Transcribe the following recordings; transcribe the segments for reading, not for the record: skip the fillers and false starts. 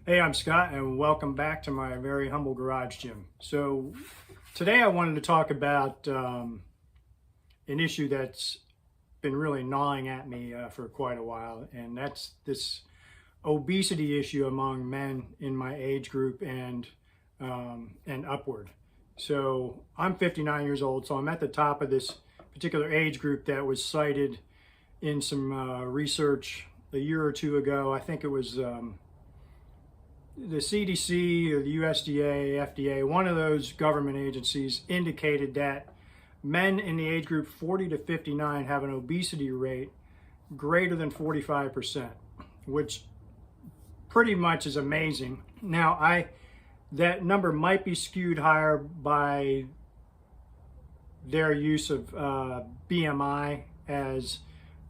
Hey, I'm Scott, and welcome back to my very humble garage gym. So today I wanted to talk about an issue that's been really gnawing at me for quite a while, and that's this obesity issue among men in my age group and upward. So I'm 59 years old, so I'm at the top of this particular age group that was cited in some research a year or two ago. I think it was the CDC or the USDA, FDA, one of those government agencies indicated that men in the age group 40 to 59 have an obesity rate greater than 45%, which pretty much is amazing. Now, that number might be skewed higher by their use of BMI as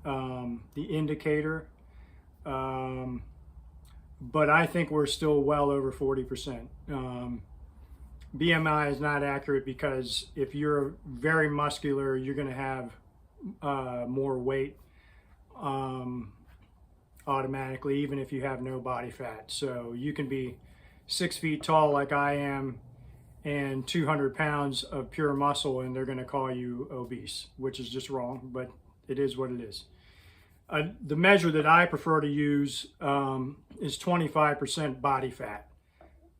the indicator. But I think we're still well over 40%. BMI is not accurate because if you're very muscular, you're going to have more weight automatically, even if you have no body fat. So you can be 6 feet tall like I am and 200 pounds of pure muscle, and they're going to call you obese, which is just wrong, but it is what it is. The measure that I prefer to use is 25% body fat.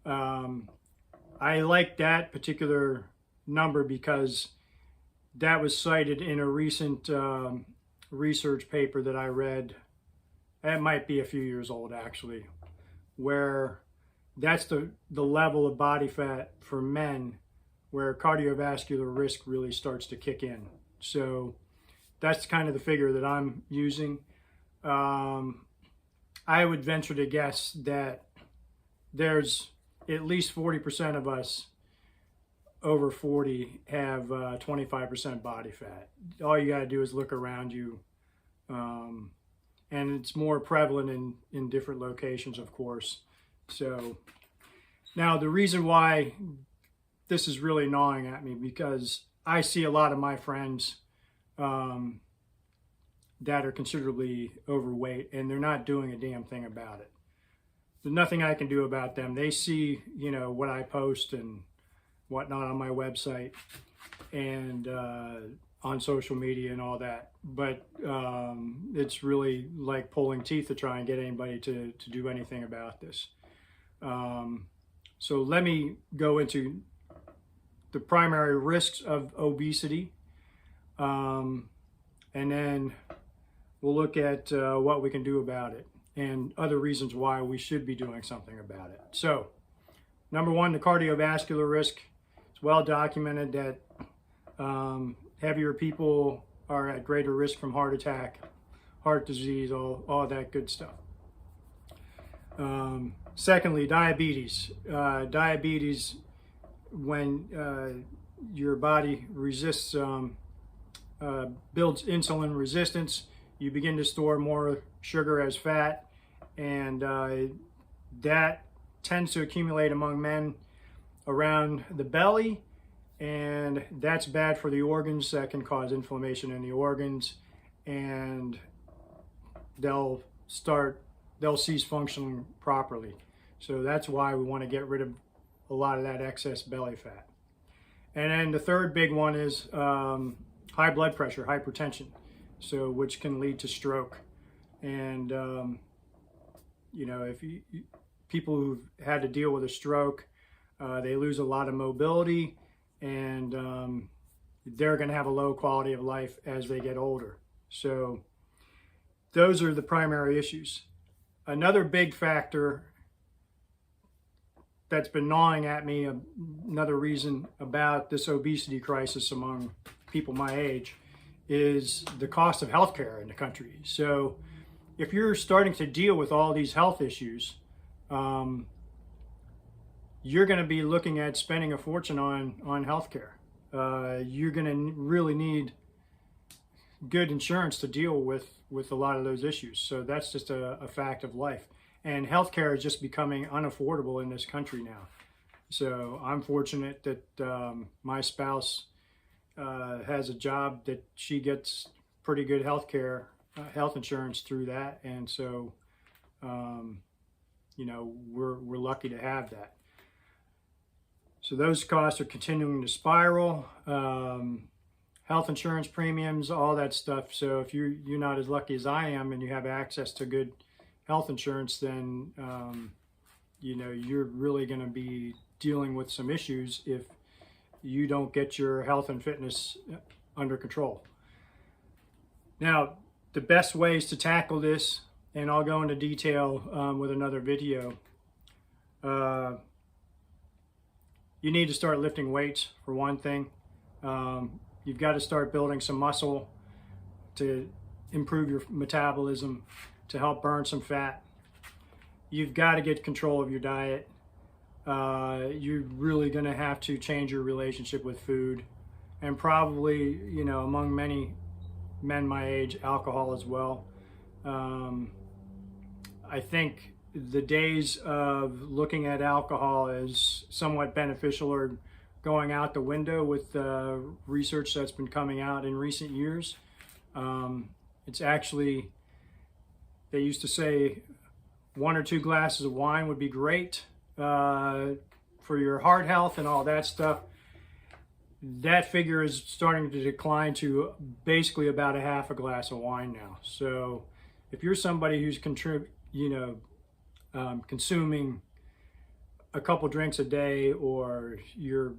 I like that particular number because that was cited in a recent research paper that I read. It might be a few years old actually, where that's the level of body fat for men where cardiovascular risk really starts to kick in. So that's kind of the figure that I'm using. I would venture to guess that there's at least 40% of us over 40 have 25% body fat. All you got to do is look around you. And it's more prevalent in different locations, of course. So now the reason why this is really gnawing at me, because I see a lot of my friends that are considerably overweight, and they're not doing a damn thing about it. There's nothing I can do about them. They see, what I post and whatnot on my website and on social media and all that. But it's really like pulling teeth to try and get anybody to do anything about this. So let me go into the primary risks of obesity. And then we'll look at what we can do about it and other reasons why we should be doing something about it. So, number one, the cardiovascular risk. It's well documented that heavier people are at greater risk from heart attack, heart disease, all that good stuff. Secondly, diabetes. Diabetes, when your body resists, builds insulin resistance, you begin to store more sugar as fat, and that tends to accumulate among men around the belly, and that's bad for the organs. That can cause inflammation in the organs, and they'll cease functioning properly. So that's why we want to get rid of a lot of that excess belly fat. And then the third big one is high blood pressure, hypertension, so which can lead to stroke. And if people who've had to deal with a stroke, they lose a lot of mobility, and they're going to have a low quality of life as they get older. So those are the primary issues. Another big factor that's been gnawing at me, another reason about this obesity crisis among people my age, is the cost of healthcare in the country. So if you're starting to deal with all these health issues, you're going to be looking at spending a fortune on healthcare. You're going to really need good insurance to deal with a lot of those issues. So that's just a fact of life. And healthcare is just becoming unaffordable in this country now. So I'm fortunate that my spouse has a job that she gets pretty good health insurance through that. And so you know, we're lucky to have that. So those costs are continuing to spiral. Health insurance premiums, all that stuff. So if you're not as lucky as I am and you have access to good health insurance, then you know, you're really going to be dealing with some issues if you don't get your health and fitness under control. Now, the best ways to tackle this, and I'll go into detail with another video, you need to start lifting weights for one thing. You've got to start building some muscle to improve your metabolism, to help burn some fat. You've got to get control of your diet. You're really going to have to change your relationship with food, and probably, you know, among many men my age, alcohol as well. I think the days of looking at alcohol as somewhat beneficial are going out the window with research that's been coming out in recent years. It's actually, they used to say 1 or 2 glasses of wine would be great for your heart health and all that stuff. That figure is starting to decline to basically about a half a glass of wine now. So if you're somebody who's consuming a couple drinks a day, or you're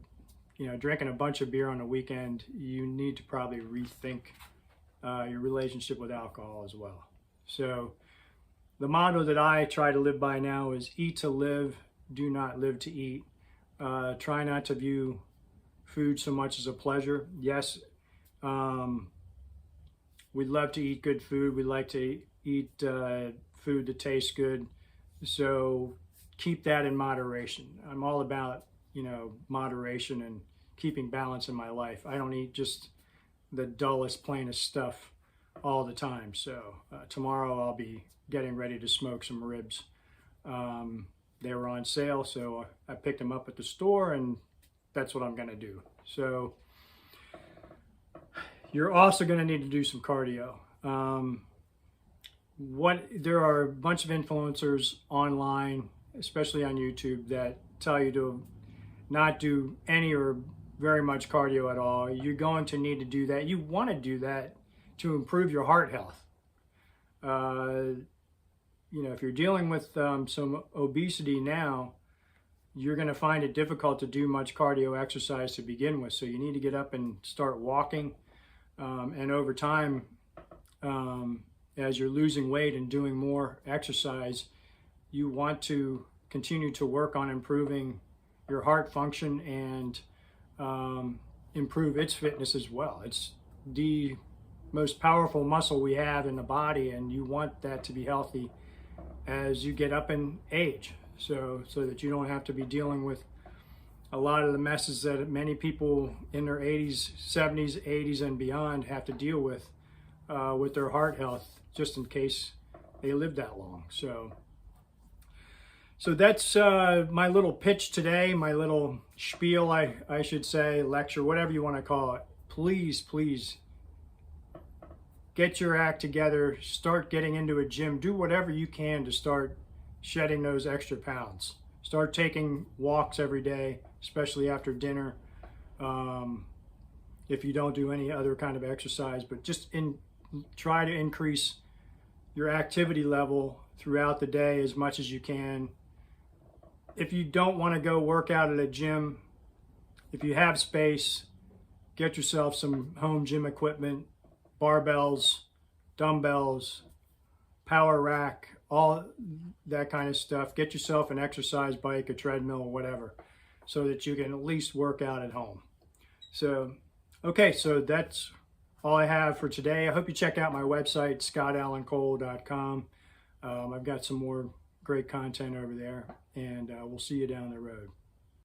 drinking a bunch of beer on the weekend, you need to probably rethink your relationship with alcohol as well. So the motto that I try to live by now is eat to live, do not live to eat. Try not to view food so much as a pleasure. Yes, we love to eat good food. We like to eat food that tastes good. So keep that in moderation. I'm all about, moderation and keeping balance in my life. I don't eat just the dullest, plainest stuff all the time. So tomorrow I'll be getting ready to smoke some ribs. They were on sale, so I picked them up at the store, and that's what I'm going to do. So you're also going to need to do some cardio. There are a bunch of influencers online, especially on YouTube, that tell you to not do any or very much cardio at all. You're going to need to do that. You want to do that to improve your heart health. If you're dealing with some obesity now, you're going to find it difficult to do much cardio exercise to begin with. So you need to get up and start walking. And over time, as you're losing weight and doing more exercise, you want to continue to work on improving your heart function and improve its fitness as well. It's the most powerful muscle we have in the body, and you want that to be healthy as you get up in age, so that you don't have to be dealing with a lot of the messes that many people in their 80s, 70s, 80s, and beyond have to deal with their heart health, just in case they live that long. So that's my little pitch today, my little spiel, I should say, lecture, whatever you want to call it. Please get your act together, start getting into a gym, do whatever you can to start shedding those extra pounds. Start taking walks every day, especially after dinner, if you don't do any other kind of exercise, but just try to increase your activity level throughout the day as much as you can. If you don't want to go work out at a gym, if you have space, get yourself some home gym equipment, barbells, dumbbells, power rack, all that kind of stuff. Get yourself an exercise bike, a treadmill, or whatever, so that you can at least work out at home. So, okay, so that's all I have for today. I hope you check out my website, scottallencole.com. I've got some more great content over there, and we'll see you down the road.